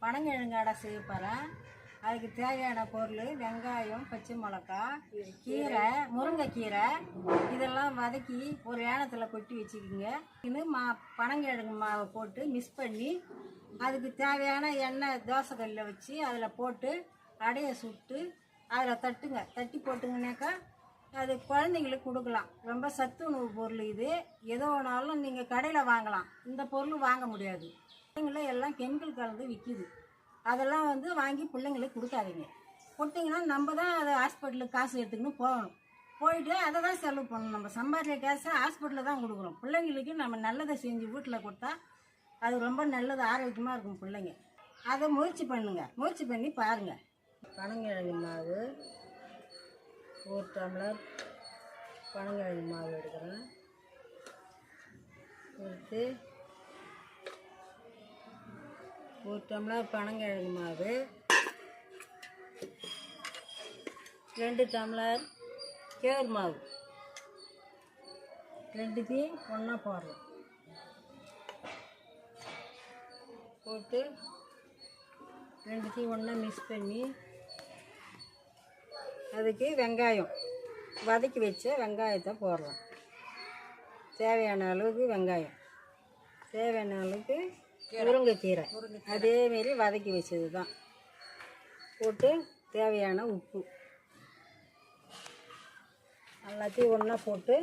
பனங்கிழங்கு அடை செய்ய போகிறேன். அதுக்கு தேவையான பொருள் வெங்காயம், பச்சை மிளகாய், கீரை, முருங்கைக்கீரை இதெல்லாம் வதக்கி ஒரு ஏனத்தில் கொட்டி வச்சுக்கிங்க. இன்னும் பனங்கிழங்கு மாவை போட்டு மிக்ஸ் பண்ணி அதுக்கு தேவையான எண்ணெய் தோசைக்கல்லில் வச்சு அதில் போட்டு அடையை சுட்டு அதில் தட்டுங்க. தட்டி போட்டுங்கனாக்கா அது குழந்தைங்களுக்கு கொடுக்கலாம். ரொம்ப சத்துணவு பொருள் இது. எதோ ஒன்றாலும் நீங்கள் கடையில் வாங்கலாம், இந்த பொருள் வாங்க முடியாது. பிள்ளைங்கள எல்லாம் கெமிக்கல் கலந்து விற்கிது. அதெல்லாம் வாங்கி பிள்ளைங்களுக்கு கொடுக்காதீங்க. கொடுத்தீங்கன்னா நம்ம தான் அதை ஹாஸ்பிட்டலுக்கு காசு எடுத்துக்கின்னு போகணும். போயிட்டு அதை தான் செலவு பண்ணணும். நம்ம சம்பாதிக்கிற காசை ஹாஸ்பிட்டலில் தான் கொடுக்குறோம். பிள்ளைங்களுக்கு நம்ம நல்லதை செஞ்சு வீட்டில் கொடுத்தா அது ரொம்ப நல்லது, ஆரோக்கியமாக இருக்கும் பிள்ளைங்க. அதை முயற்சி பண்ணுங்கள், முயற்சி பண்ணி பாருங்கள். பனங்கிழங்கு மாவு 1 டம்ளர் பனங்கிழங்கு மாவு எடுக்கிறேன். எடுத்து 1 டம்ளர் பனங்கிழங்கு மாவு, 2 டம்ளர் கேவுரு மாவு, ரெண்டுத்தையும் ஒன்றா போடுறோம். போட்டு ரெண்டுத்தையும் ஒன்றா மிக்ஸ் பண்ணி அதுக்கு வெங்காயம் வதக்கி வச்ச வெங்காயத்தை போடலாம். தேவையான அளவுக்கு வெங்காயம், தேவையான அளவுக்கு முருங்கைக்கீரை அதேமாரி வதக்கி வச்சது தான் போட்டு தேவையான உப்பு எல்லாத்தையும் ஒன்றா போட்டு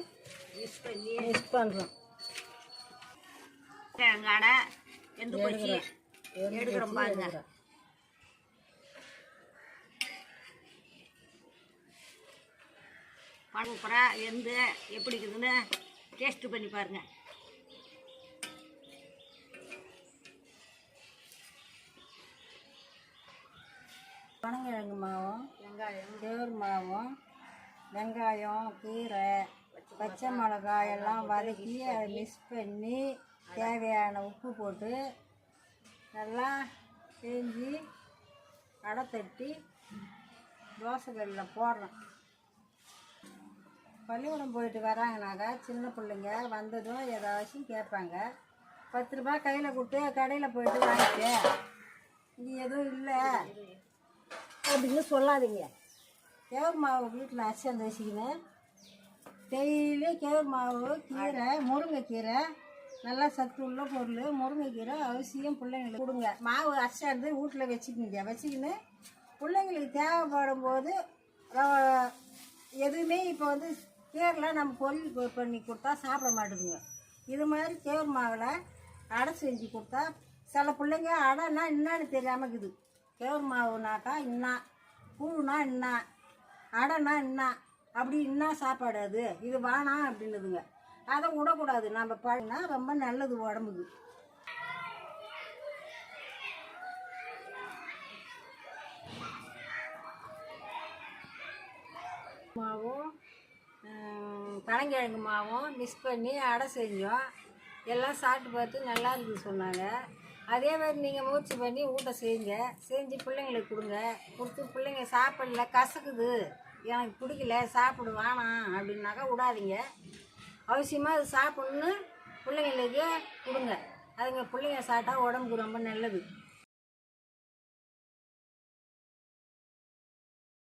மிக்ஸ் பண்ணுறோம். எடுக்கிறோம் பாருங்க. சூப்பராக எப்படி இருக்குதுன்னு டேஸ்ட்டு பண்ணி பாருங்கள். பனங்கிழங்கு மாவும் கேவுரு மாவும் வெங்காயம், கீரை, பச்சை மிளகாய் எல்லாம் வதக்கி அதை மிக்ஸ் பண்ணி தேவையான உப்பு போட்டு நல்லா செஞ்சு அடை தட்டி தோசைக்கல்லில் போடுறோம். பள்ளிக்கூடம் போயிட்டு வராங்கனாக்கா சின்ன பிள்ளைங்க வந்ததும் ஏதாச்சும் கேட்பாங்க. 10 ரூபாய் கையில் கொடுத்து கடையில் போயிட்டு வாங்கிட்டு இங்கே எதுவும் இல்லை அப்படின்னு சொல்லாதீங்க. கேவுரு மாவு வீட்டில் அரைச்சி அந்த வச்சுக்கின்னு டெய்லி கேவுரு மாவு, கீரை, முருங்கைக்கீரை நல்லா சத்து உள்ள பொருள். முருங்கைக்கீரை அவசியம் பிள்ளைங்களுக்கு கொடுங்க. மாவு அரைச்சாந்து வீட்டில் வச்சுக்கின்னு பிள்ளைங்களுக்கு தேவைப்படும் போது எதுவுமே இப்போ கீரைலாம் நம்ம பொரியல் பண்ணி கொடுத்தா சாப்பிட மாட்டேங்குங்க. இது மாதிரி கேவுரு மாவில் அடை செஞ்சு கொடுத்தா சில பிள்ளைங்க அடைன்னா என்னான்னு தெரியாமல் இருக்குது. கேவுரு மாவுனாக்கா இன்னா, பூனா இன்னா, அடைனா இன்னா, அப்படி இன்னா சாப்பாடு அது இது வேணாம் அப்படின்னுதுங்க. அதை விடக்கூடாது. நம்ம பழகினா ரொம்ப நல்லது உடம்புக்கு. மாவும் பனங்கிழங்கு மாவும் மிக்ஸ் பண்ணி அடை செஞ்சோம். எல்லாம் சாப்பிட்டு பார்த்து நல்லா இருக்குது சொன்னாங்க. அதே மாதிரி நீங்கள் முயற்சி பண்ணி வீட்டை செஞ்சு பிள்ளைங்களுக்கு கொடுங்க. கொடுத்து பிள்ளைங்க சாப்பிடல, கசக்குது, எனக்கு பிடிக்கல, சாப்பிடு வேணாம் அப்படின்னாக்கா விடாதீங்க. அவசியமாக அது சாப்பிட்ணுன்னு பிள்ளைங்களுக்கு கொடுங்க. அதுங்க பிள்ளைங்க சாப்பிட்டா உடம்புக்கு ரொம்ப நல்லது.